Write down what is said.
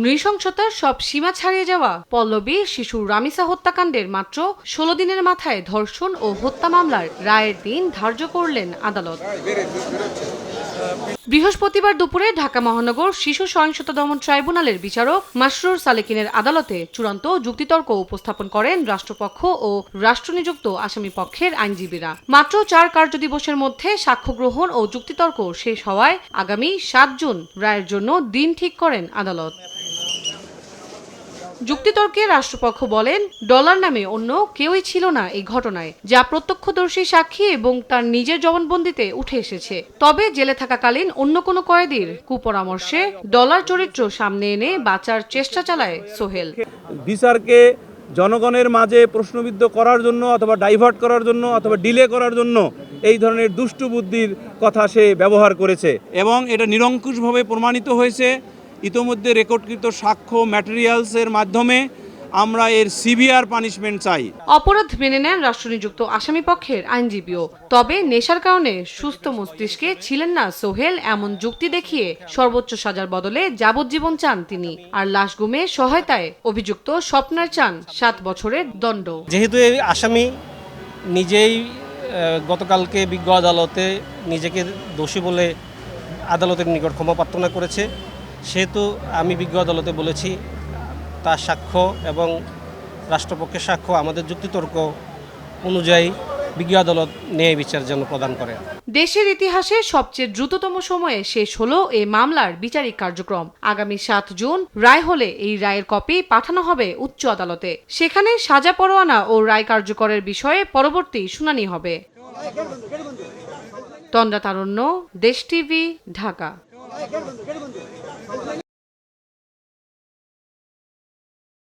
নৃশংসতার সব সীমা ছাড়িয়ে যাওয়া পল্লবী শিশু রামিসা হত্যাকাণ্ডের মাত্র ১৬ দিনের মাথায় ধর্ষণ ও হত্যা মামলার রায়ের দিন ধার্য করলেন আদালত। বৃহস্পতিবার দুপুরে ঢাকা মহানগর শিশু সহিংসতা দমন ট্রাইব্যুনালের বিচারক মাসরুর সালেকিনের আদালতে চূড়ান্ত যুক্তিতর্ক উপস্থাপন করেন রাষ্ট্রপক্ষ ও রাষ্ট্রনিযুক্ত আসামি পক্ষের আইনজীবীরা। মাত্র ৪ কার্যদিবসের মধ্যে সাক্ষ্য গ্রহণ ও যুক্তিতর্ক শেষ হওয়ায় আগামী ৭ জুন রায়ের জন্য দিন ঠিক করেন আদালত। যুক্তিতর্কে রাষ্ট্রপক্ষ বলেন, ডলার নামে অন্য কেউই ছিল না এই ঘটনায়, যা প্রত্যক্ষদর্শী সাক্ষী এবং তার নিজের জবানবন্দিতে উঠে এসেছে। তবে জেলে থাকাকালীন অন্য কোনো কয়েদির কুপরামর্শে ডলার চরিত্র সামনে এনে বাঁচার চেষ্টা চালায় সোহেল। বিচারকে জনগণের মাঝে প্রশ্নবিদ্ধ করার জন্য অথবা ডাইভার্ট করার জন্য অথবা ডিলে করার জন্য এই ধরনের দুষ্টু বুদ্ধির কথা সে ব্যবহার করেছে এবং এটা নিরঙ্কুশভাবে প্রমাণিত হয়েছে। ইতোমধ্যে রেকর্ডকৃত সাক্ষ্য ম্যাটেরিয়ালসের মাধ্যমে আমরা এর সিভিয়ার পানিশমেন্ট চাই। অপরাধ মেনে নেন রাষ্ট্রনিযুক্ত আসামি পক্ষের আইনজীবীও। তবে নেশার কারণে সুস্থ মস্তিষ্কে ছিলেন না সোহেল এমন যুক্তি দেখিয়ে সর্বোচ্চ সাজার বদলে যাবজ্জীবন চান তিনি। আর লাশ গুমে সহায়তায় অভিযুক্ত স্বপ্নার চান ৭ বছরের দণ্ড। যেহেতু এই আসামি নিজেই গতকালকে বিজ্ঞ আদালতে নিজেকে দোষী বলে আদালতের নিকট ক্ষমা প্রার্থনা করেছে, সেহেতু আমি বিজ্ঞ আদালতে বলেছি তার সাক্ষ্য এবং রাষ্ট্রপক্ষের সাক্ষ্য আমাদের যুক্তিতর্ক অনুযায়ী বিজ্ঞ আদালত ন্যায় বিচার যেন প্রদান করে। দেশের ইতিহাসে সবচেয়ে দ্রুততম সময়ে শেষ হলো এই মামলার বিচারিক কার্যক্রম। আগামী ৭ জুন রায় হলে এই রায়ের কপি পাঠানো হবে উচ্চ আদালতে। সেখানে সাজা পরোয়ানা ও রায় কার্যকরের বিষয়ে পরবর্তী শুনানি হবে। তন্দ্রা তারণ্য, দেশ টিভি, ঢাকা।